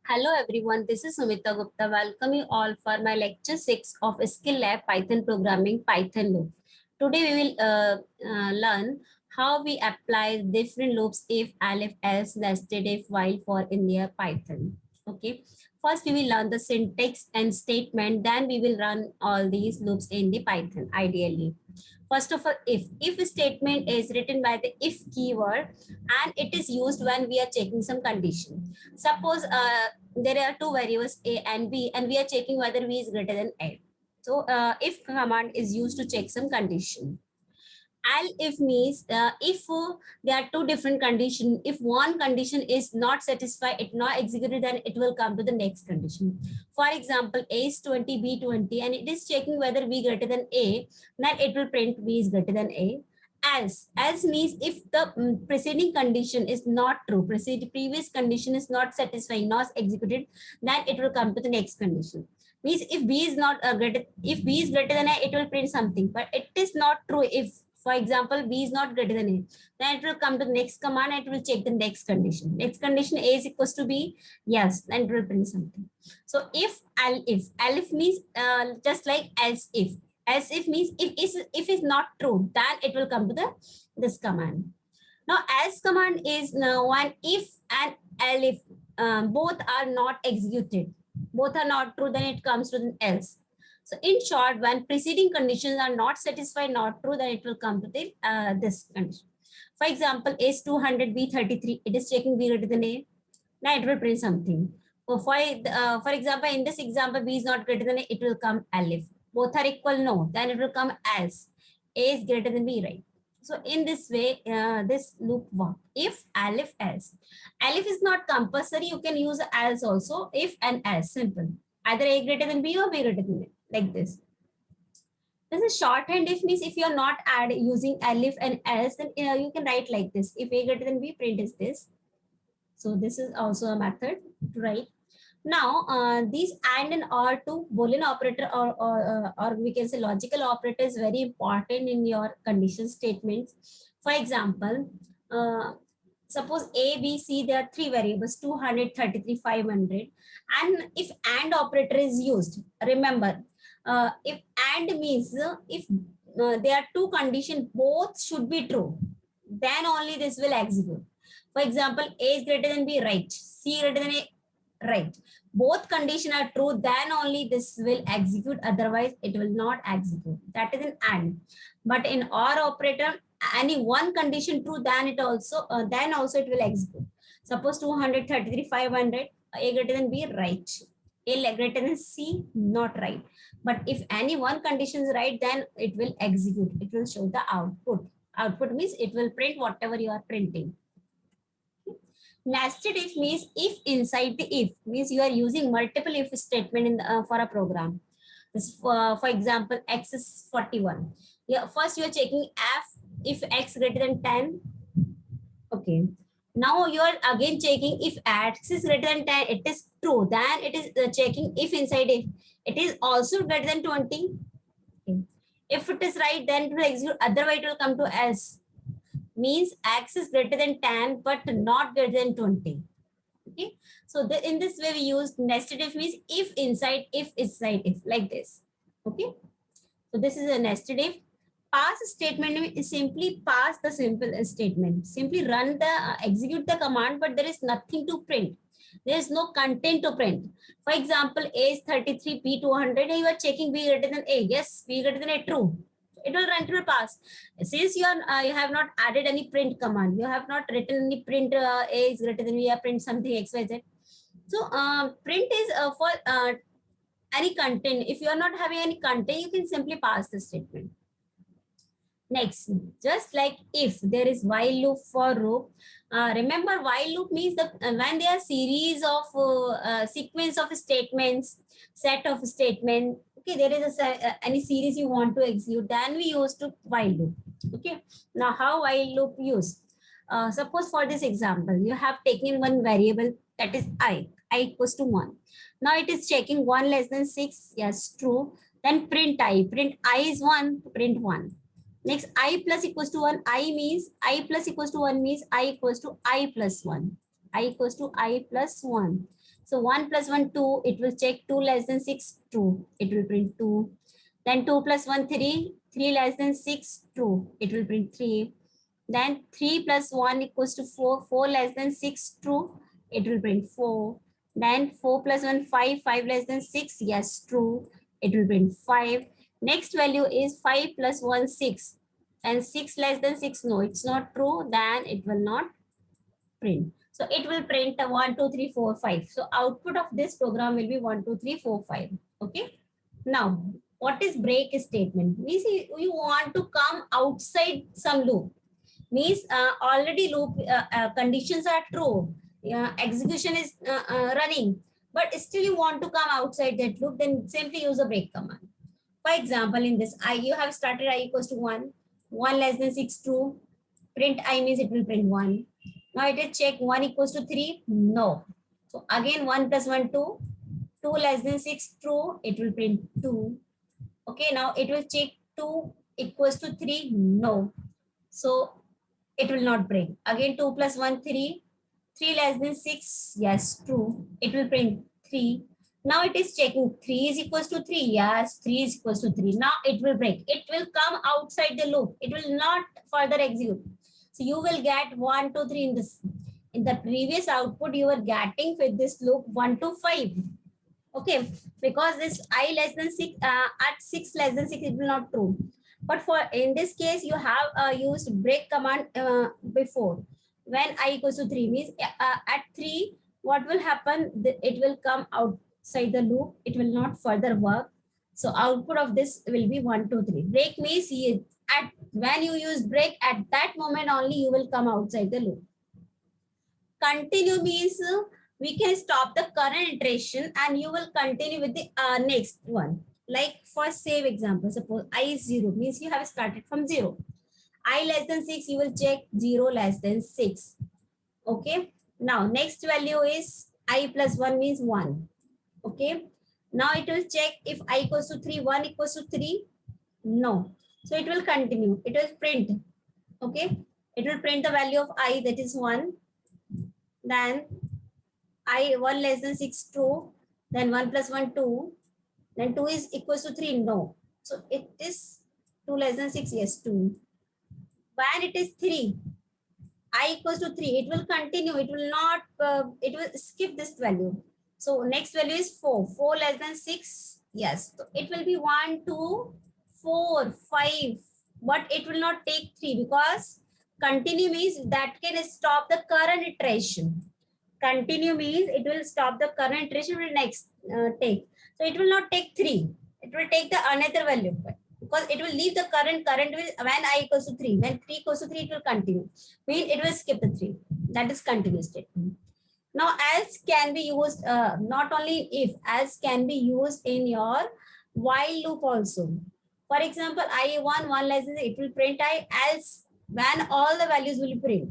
Hello everyone, this is Sumita Gupta. Welcome you all for my lecture 6 of Skill Lab Python Programming Python Loop. Today we will learn how we apply different loops if, elif, else, nested if, while, for in their Python. Okay. First we will learn the syntax and statement, then we will run all these loops in the Python ideally. First of all, if statement is written by the if keyword and it is used when we are checking some condition. Suppose there are two variables a and b and we are checking whether b is greater than a. So if command is used to check some condition. If means if there are two different condition, if one condition is not satisfied, it not executed, then it will come to the next condition. For example, a is 20, b 20, and it is checking whether b greater than a, then it will print b is greater than a. Else means if the preceding condition is not true, previous condition is not satisfying, not executed, then it will come to the next condition. Means if b is not greater, if b is greater than a, it will print something, but it is not true. If, for example, b is not greater than a, then it will come to the next command and it will check the next condition. Next condition, a is equals to b, yes, then it will print something. So if means just like else if means if is not true, then it will come to the this command. Now else command is one if and elif both are not executed, both are not true, then it comes to the else. So in short, when preceding conditions are not satisfied, not true, then it will come to the this condition. For example, A is 200, B 33. It is checking B greater than A. Now it will print something. So for example, in this example, B is not greater than A, it will come elif. Both are equal, no. Then it will come else. A is greater than B, right? So in this way, this loop work. If, elif, else. Elif is not compulsory. You can use else also. If and else, simple. Either A greater than B or B greater than A, like this. This is shorthand. If means if you are not using elif and else, then you can write like this. If A greater than B, print is this. So this is also a method to write. Now, these and or to Boolean operator or we can say logical operator is very important in your condition statements. For example, suppose A, B, C, there are three variables, 200, 33, 500. And if and operator is used, remember, if and means if there are two conditions, both should be true, then only this will execute. For example, A is greater than B, right. C greater than A, right. Both conditions are true, then only this will execute. Otherwise, it will not execute. That is an and. But in or operator, any one condition true, then it also it will execute. Suppose 233, 500, A greater than B, right. A greater than C, not right. But if any one condition is right, then it will execute. It will show the output. Output means it will print whatever you are printing. Nested if means if inside the if means you are using multiple if statement in the, for a program. This for example, x is 41. Yeah, first you are checking if x greater than 10. Okay. Now you are again checking if x is greater than 10. It is true. Then it is checking if inside if it is also greater than 20. Okay. If it is right, then it will execute. Otherwise, it will come to else. Means x is greater than 10 but not greater than 20. Okay, so in this way we use nested if means if inside if like this. Okay, so this is a nested if. Pass statement is simply pass the simple statement, simply run the execute the command, but there is nothing to print, there is no content to print. For example, A is 33, B 200, and you are checking B greater than A. Yes, B greater than A, true. It will run to the pass. Since you are you have not added any print command, you have not written any print A is greater than B, print something XYZ. So print is for any content. If you are not having any content, you can simply pass the statement. Next, just like if there is while loop for loop, remember while loop means the when there are series of sequence of statements, set of statements. Okay, there is any series you want to execute, then we use to while loop. Okay, now how while loop use? Suppose for this example, you have taken one variable that is I equals to 1. Now it is checking 1 less than 6. Yes, true. Then print I is 1, print 1. Next, I plus equals to 1. I plus equals to 1 means I equals to I plus 1. I equals to I plus 1. So 1 plus 1, 2. It will check 2 less than 6, true. It will print 2. Then 2 plus 1, 3. 3 less than 6, true. It will print 3. Then 3 plus 1 equals to 4. 4 less than 6, true. It will print 4. Then 4 plus 1, 5. 5 less than 6, yes, true. It will print 5. Next value is 5 plus 1, 6. And 6 less than 6, no, it's not true. Then it will not print. So it will print a 1, 2, 3, 4, 5. So output of this program will be 1, 2, 3, 4, 5. Okay. Now, what is break statement? Means you want to come outside some loop. Means already loop conditions are true. Execution is running. But still you want to come outside that loop, then simply use a break command. For example, in this, you have started I equals to 1. 1 less than 6, true. Print I means it will print 1. Now it is check 1 equals to 3. No. So again 1 plus 1, 2. 2 less than 6, true. It will print 2. Okay, now it will check 2 equals to 3. No. So it will not print. Again 2 plus 1, 3. 3 less than 6. Yes, true. It will print 3. Now it is checking 3 is equals to 3. Yes, 3 is equals to 3. Now it will break. It will come outside the loop. It will not further execute. So you will get 1, 2, 3 in this. In the previous output, you were getting with this loop 1 to 5. Okay, because this I less than 6, at 6 less than 6, it will not true. But for in this case, you have used break command before. When I equals to 3 means at 3, what will happen? It will come outside the loop. It will not further work. So output of this will be 1, 2, 3. Break means at when you use break, at that moment only you will come outside the loop. Continue means we can stop the current iteration and you will continue with the next one. Like for save example, suppose I is 0 means you have started from 0. I less than 6, you will check 0 less than 6. Okay. Now next value is I plus 1 means 1. Okay. Now it will check if I equals to 3, 1 equals to 3. No. So it will continue. It will print. Okay. It will print the value of I, that is 1. Then I 1 less than 6, 2. Then 1 plus 1, 2. Then 2 is equals to 3. No. So it is 2 less than 6. Yes, 2. When it is 3, I equals to 3. It will continue. It will not, it will skip this value. So next value is 4. 4 less than 6. Yes. So it will be 1, 2, 4, 5. But it will not take 3 because continue means that can stop the current iteration. Continue means it will stop the current iteration, will next take. So it will not take 3. It will take the another value because it will leave the current will when I equals to 3. When 3 equals to 3, it will continue. Mean it will skip the 3. That is continuous statement. Now else can be used not only if, else can be used in your while loop also. For example, I1 1 less than, it will print I, else when all the values will print.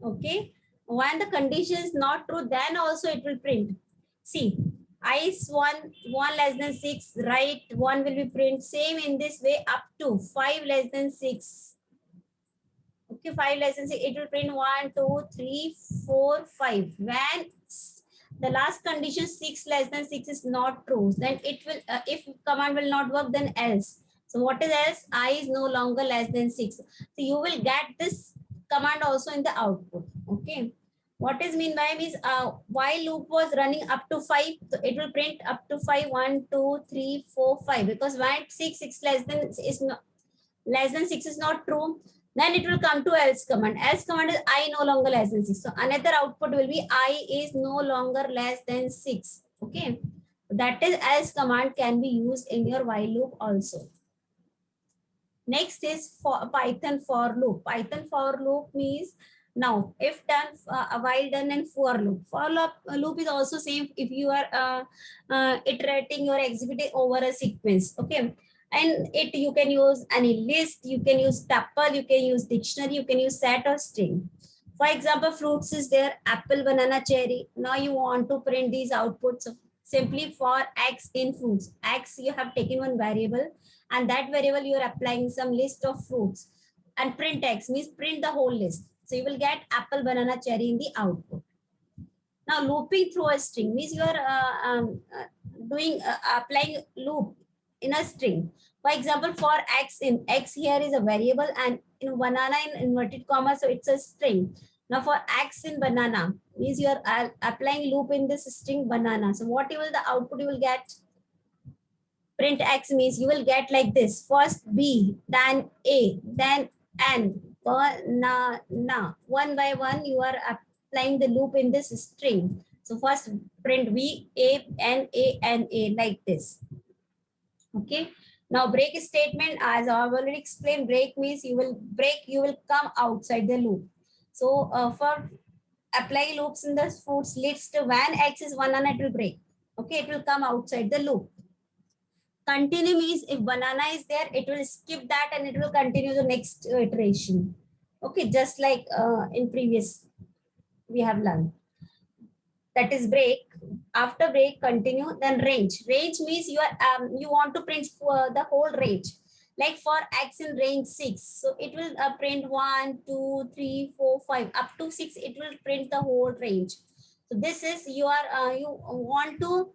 Okay. When the condition is not true, then also it will print. See, I is 1 less than 6, right? 1 will be print. Same in this way up to 5 less than 6. Okay, 5 less than 6, it will print 1, 2, 3, 4, 5. When the last condition 6 less than 6 is not true, then it will, if command will not work, then else. So what is else? I is no longer less than 6. So you will get this command also in the output. Okay. What is mean by means while loop was running up to 5, so it will print up to 5, 1, 2, 3, 4, 5. Because when 6 less than is not less than 6 is not true, then it will come to else command. Else command is I no longer less than 6. So another output will be I is no longer less than 6. Okay. That is else command can be used in your while loop also. Next is for Python for loop. Python for loop means now if done, while done and for loop. For loop is also same if you are iterating or executing over a sequence. Okay. And it you can use any list, you can use tuple, you can use dictionary, you can use set or string. For example, fruits is there, apple, banana, cherry. Now you want to print these outputs simply for X in fruits. X, you have taken one variable and that variable you are applying some list of fruits, and print X means print the whole list. So you will get apple, banana, cherry in the output. Now looping through a string means you are doing applying loop in a string. For example, for x, in x here is a variable and in banana in inverted comma, so it's a string. Now for x in banana means you are applying loop in this string banana. So what you will the output you will get? Print x means you will get like this: first b, then a, then n, banana. One by one you are applying the loop in this string. So first print b, a, n, a, n, a, like this. Okay. Now break statement, as I have already explained, break means you will break, you will come outside the loop. So for apply loops in the foods list, when x is 1 and it will break. Okay, it will come outside the loop. Continue means if banana is there, it will skip that and it will continue the next iteration. Okay, just like in previous we have learned. That is break. After break, continue. Then range. Range means you are you want to print the whole range. Like for x in range 6, so it will print 1, 2, 3, 4, 5 up to 6. It will print the whole range. So this is you are you want to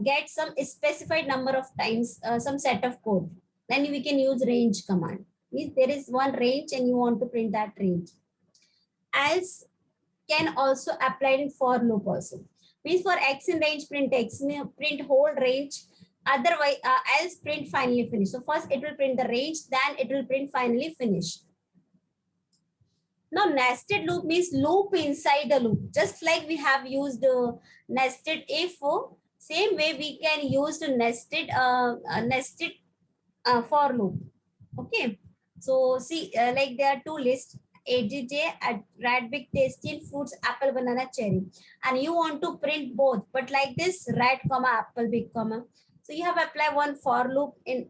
get some specified number of times some set of code. Then we can use range command. Means there is one range and you want to print that range. As can also apply in for loop also. Means for x in range, print x, print whole range. Otherwise, else print finally finish. So first it will print the range, then it will print finally finish. Now nested loop means loop inside a loop. Just like we have used nested if, same way we can use the nested for loop. Okay. So see, like there are two lists: ADJ at red, big, tasty, fruits, apple, banana, cherry, and you want to print both, but like this: red, comma, apple, big, comma. So you have applied one for loop in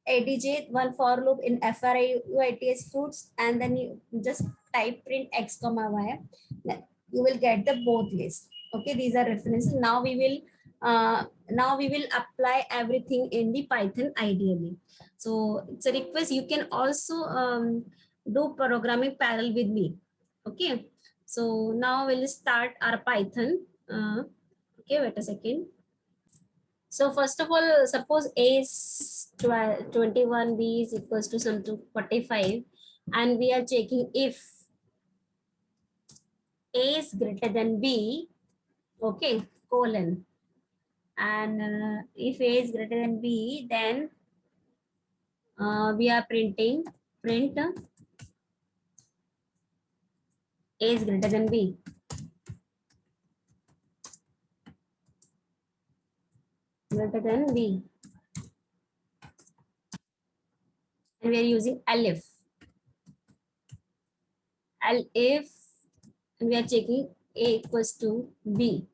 ADJ, one for loop in FRIUITS fruits, and then you just type print x comma y. Then you will get the both list. Okay, these are references. Now we will apply everything in the Python ideally. So it's a request. You can also do programming parallel with me. Okay. So now we'll start our Python. Okay, wait a second. So first of all, suppose A is 21, B is equals to some to 45, and we are checking if A is greater than B, okay, colon. And if A is greater than B, then we are printing print A is greater than B. Greater than B. And we are using elif. Elif, and we are checking A equals to B.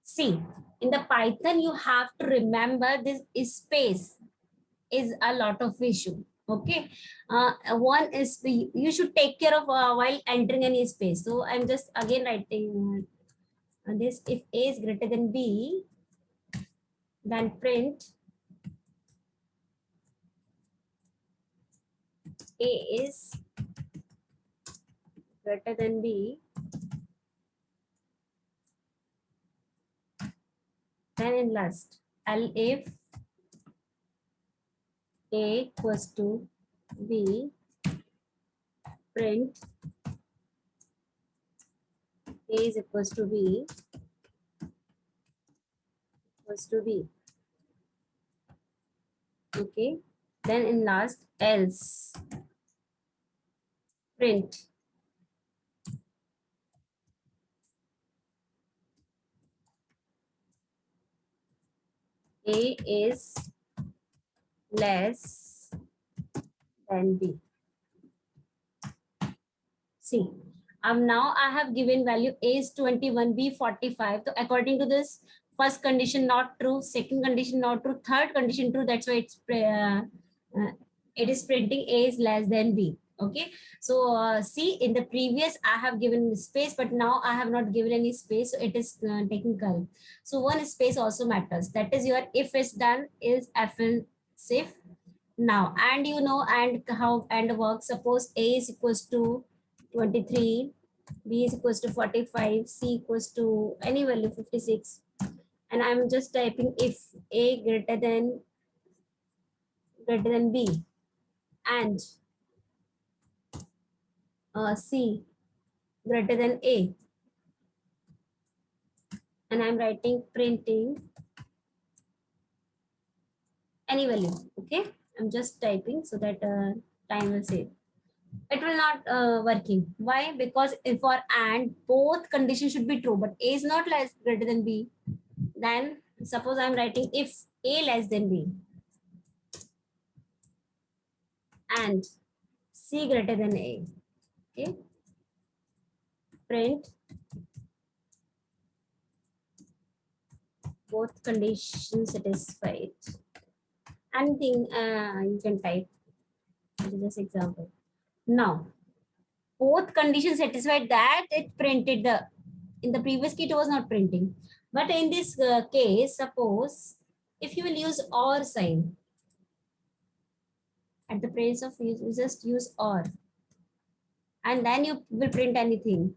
See, in the Python, you have to remember this space is a lot of issue. Okay. One is you should take care of while entering any space. So I'm just again writing this: if A is greater than B, then print A is greater than B. Then in last, if A equals to B, print A is equals to B equals to B. Okay. Then in last, else print A is less than B. See, now I have given value A is 21, B 45. So according to this, first condition not true, second condition not true, third condition true. That's why it is printing A is less than B. Okay. So see, in the previous I have given space, but now I have not given any space. So it is technical. So one space also matters. That is your if is done is else if. Now, and you know, and how and work. Suppose A is equals to 23, B is equals to 45, C equals to any value 56. And I'm just typing if A greater than B and C greater than A. And I'm writing printing any value. Okay, I'm just typing so that time will save. It will not working. Why? Because if for and both conditions should be true, but A is not less greater than B. Then suppose I'm writing if A less than B and C greater than A. Okay, print both conditions satisfied. Anything you can type. This example. Now both conditions satisfied, that it printed the, in the previous kit it was not printing, but in this case suppose if you will use or sign at the place of use, you just use or and then you will print anything.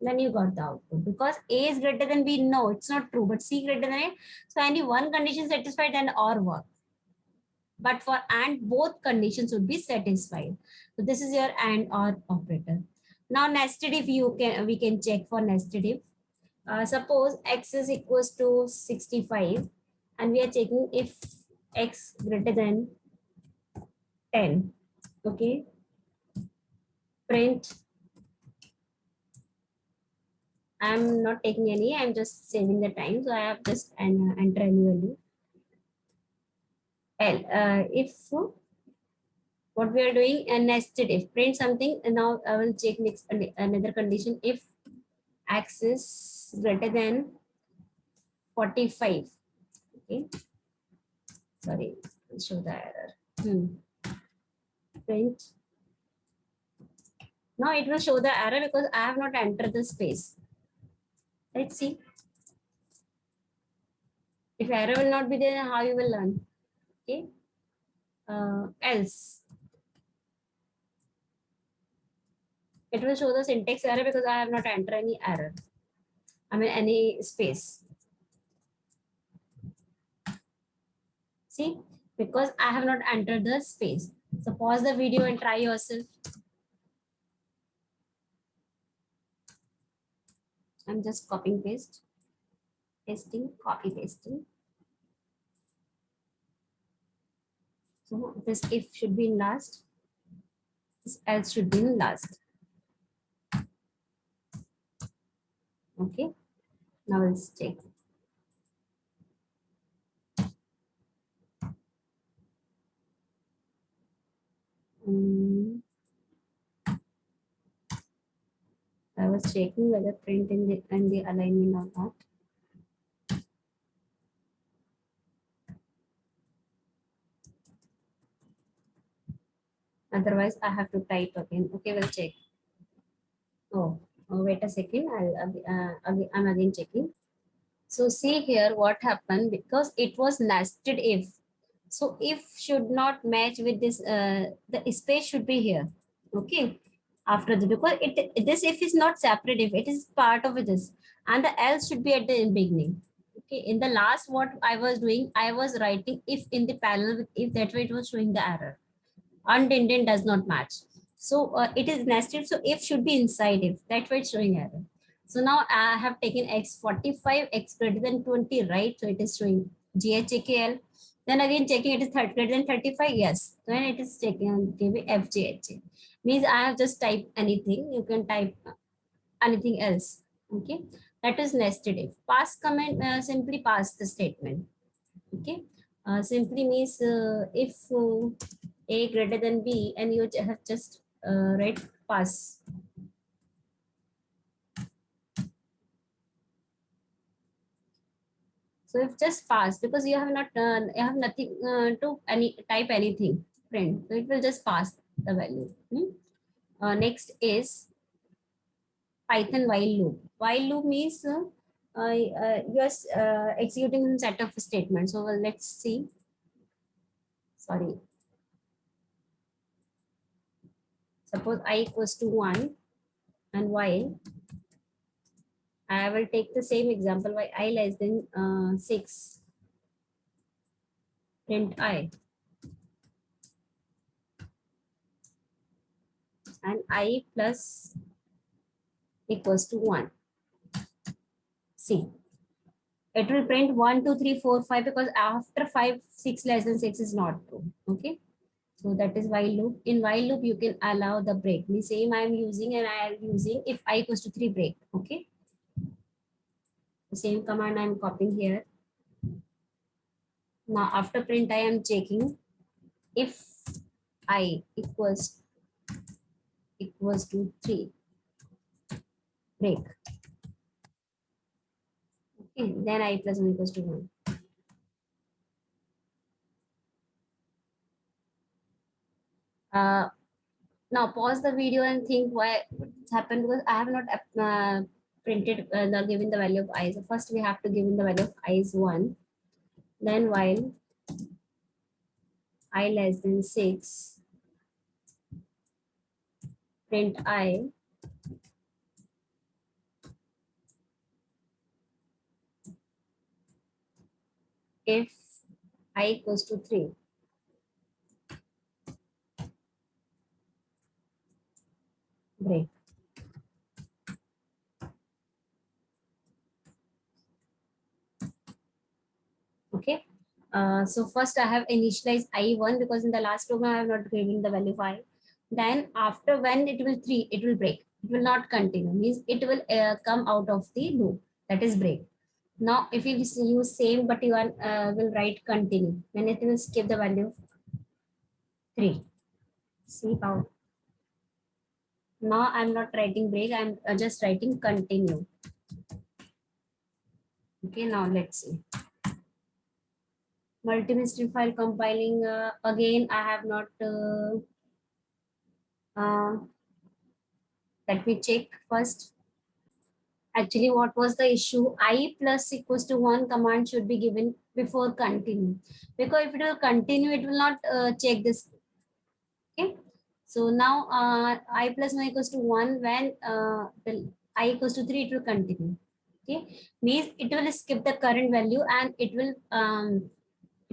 Then you got the output because A is greater than B. No, it's not true, but C greater than A. So only one condition satisfied and or work. But for and both conditions would be satisfied. So this is your and or operator. Now nested if you can, we can check for nested if. Suppose x is equals to 65 and we are checking if x greater than 10. Okay, print. I'm not taking any, I'm just saving the time, so I have just enter any value. If what we are doing a nested if, print something, and now I will check next another condition if x is greater than 45. Okay, sorry, I'll show the error. Print. Now it will show the error because I have not entered the space. Let's see. If error will not be there, then how you will learn? Okay. Else. It will show the syntax error because I have not entered any error. I mean any space. See, because I have not entered the space. So pause the video and try yourself. I'm just copying paste. Pasting, copy pasting. So this if should be in last. This else should be in last. Okay. Now let's check. I was checking whether print in the alignment or not. Otherwise, I have to type again. Okay, we'll check. Wait a second. I'm again checking. So see here what happened because it was nested if. So if should not match with this. The space should be here. Okay. After the because this if is not separate if it is part of this and the else should be at the beginning. Okay. In the last what I was doing, I was writing if in the parallel with if, that way it was showing the error. Undented does not match. So it is nested. So if should be inside if, that way it's showing error. So now I have taken x45, x greater than 20, right? So it is showing GHAKL. Then again checking it is greater than 35. Yes. Then it is checking give FGHA. Means I have just typed anything. You can type anything else. Okay. That is nested if. Pass comment, simply pass the statement. Okay. Simply means if A greater than B and you have just write pass. So if just pass because you have not you have nothing to type anything print, so it will just pass the value. Next is Python while loop. While loop means you are executing some set of statements. So let's see. Sorry. Suppose I equals to 1, and while I will take the same example, while I less than 6, print I, and I plus equals to 1. See, it will print 1, 2, 3, 4, 5 because after 5, 6 less than 6 is not true. Okay. So that is while loop. In while loop, you can allow the break. The same I am using, and I am using if I equals to 3 break. Okay. The same command I am copying here. Now after print, I am checking if I equals to 3 break. Okay. Then I plus 1 equals to 1. Now pause the video and think why it's happened, because I have not printed given the value of I. So first we have to give in the value of I is 1. Then while I less than 6, print I if I equals to 3. Break. Okay. So first I have initialized I1 because in the last program I have not given the value of I. Then after when it will 3, it will break. It will not continue. Means it will come out of the loop. That is break. Now if you use same but you will write continue, then it will skip the value of 3. See how. Now I'm not writing break. I'm just writing continue. Okay. Now let's see. Multi-stream file compiling. Again, I have not. Let me check first. Actually, what was the issue? I plus equals to 1 command should be given before continue, because if it will continue, it will not check this. Okay. So now I plus 1 equals to 1. When the I equals to 3, it will continue. Okay. Means it will skip the current value and it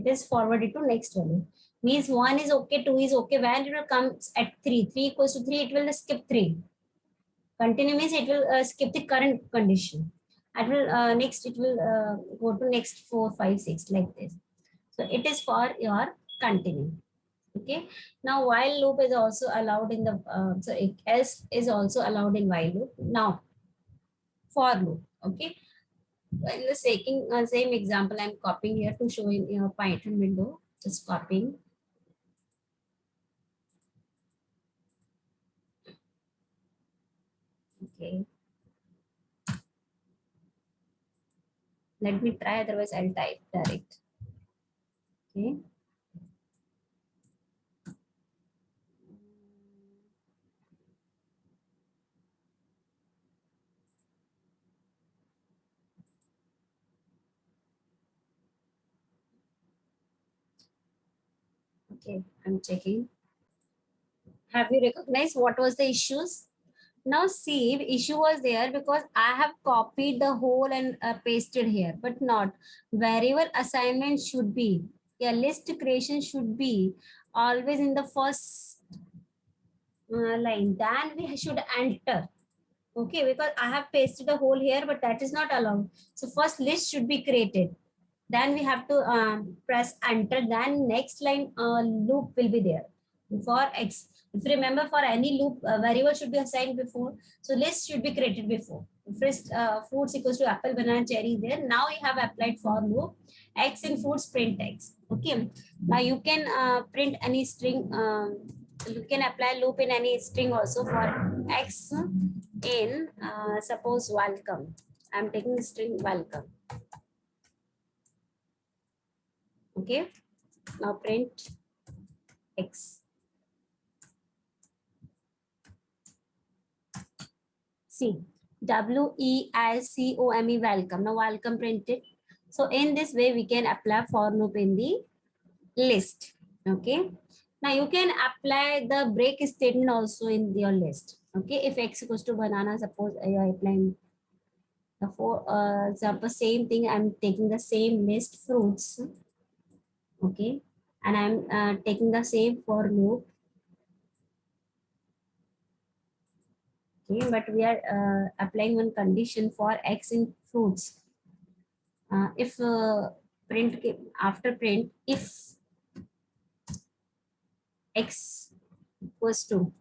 is forwarded to next value. Means 1 is okay, 2 is okay. When it will come at 3, 3 equals to 3, it will skip 3. Continue means it will skip the current condition. It will next it will go to next 4, 5, 6 like this. So it is for your continue. Okay. Now while loop is also allowed in the else is also allowed in while loop. Now for loop. Okay. In the same example, I'm copying here to show in your Python window. Just copying. Okay. Let me try, otherwise I'll type direct. Okay. Okay, I'm checking. Have you recognized what was the issues? Now see, the issue was there because I have copied the whole and pasted here, but not. Variable assignment should be, yeah, list creation should be always in the first line. Then we should enter. Okay, because I have pasted the whole here, but that is not allowed. So first list should be created. Then we have to press enter. Then next line loop will be there for X. If you remember, for any loop, variable should be assigned before. So list should be created before. First, foods equals to apple, banana, cherry there. Now we have applied for loop. X in foods, print X. Okay. Now you can print any string. You can apply loop in any string also for X in suppose welcome. I'm taking the string welcome. Okay. Now print X. See, WELCOME, welcome. Now welcome printed. So in this way, we can apply for loop in the list. Okay. Now you can apply the break statement also in your list. Okay, if x equals to banana, suppose you are applying the for example same thing. I'm taking the same list fruits. Okay, and I'm taking the same for loop. Okay, but we are applying one condition for x in fruits. If after print, if x equals to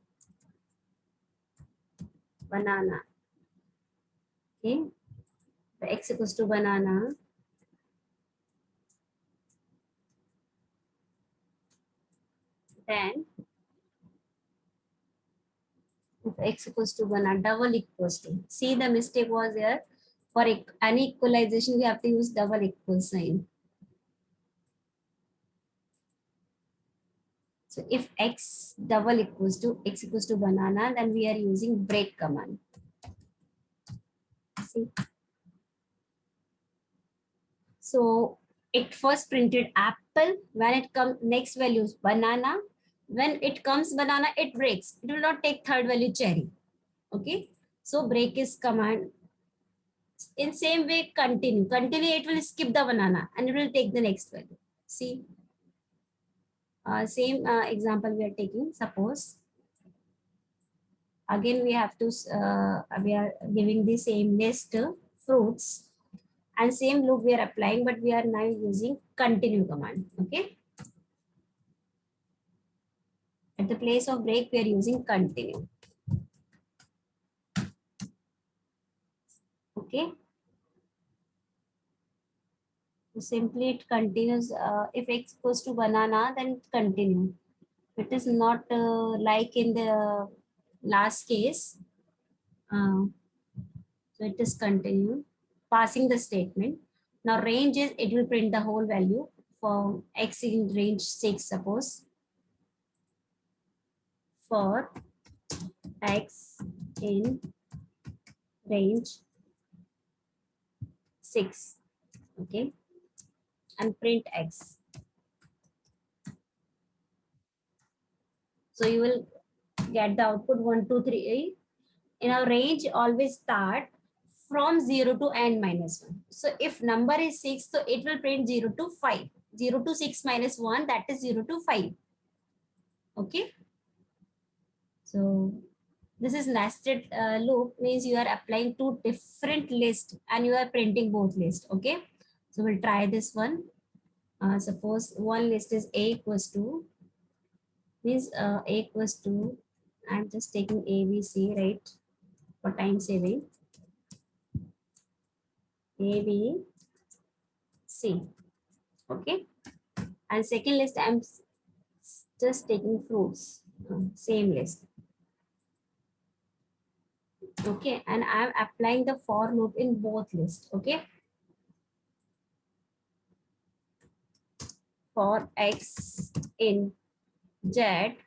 banana, okay, the x equals to banana, then if x equals to banana, double equals to. See, the mistake was here. For any equalization, we have to use double equal sign. So if x double equals to x equals to banana, then we are using break command. See, so it first printed apple. When it comes next value is banana. When it comes banana, it breaks. It will not take third value cherry. Okay. So break is command. In same way, continue. Continue, it will skip the banana and it will take the next value. See, same example we are taking. Suppose again we have to we are giving the same list fruits and same loop we are applying, but we are now using continue command. Okay. At the place of break, we are using continue. Okay. So simply it continues. If x goes to banana, then continue. It is not like in the last case. So it is continue. Passing the statement. Now range is, it will print the whole value for x in range 6, suppose. For x in range 6. Okay. And print x. So you will get the output 1, 2, 3. In our range, always start from 0 to n minus 1. So if number is 6, so it will print 0 to 5. 0 to 6 minus 1, that is 0 to 5. Okay. So this is nested loop, means you are applying two different lists and you are printing both lists. Okay. So we'll try this one. Suppose one list is a equals to, means a equals to, I'm just taking a, b, c, right, for time saving. A, B, C. Okay. And second list, I'm just taking fruits. Same list. Okay. And I'm applying the for loop in both lists. Okay. For X in Z,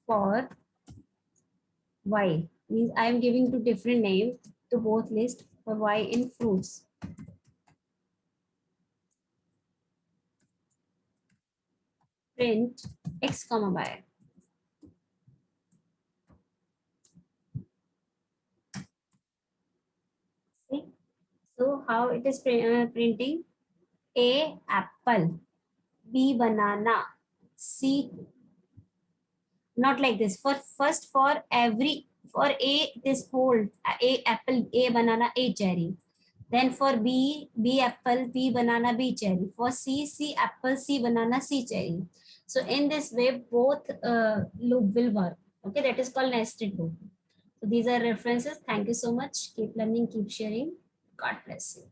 for Y. Means I'm giving two different names to both lists. For Y in fruits. Print X comma Y. See? So how it is printing? A apple, B banana, C, not like this. For first, for every, for A this whole, A apple, A banana, A cherry. Then for B, B apple, B banana, B cherry. For C, C apple, C banana, C cherry. So in this way, both loop will work. Okay, that is called nested loop. So these are references. Thank you so much. Keep learning, keep sharing. God bless you.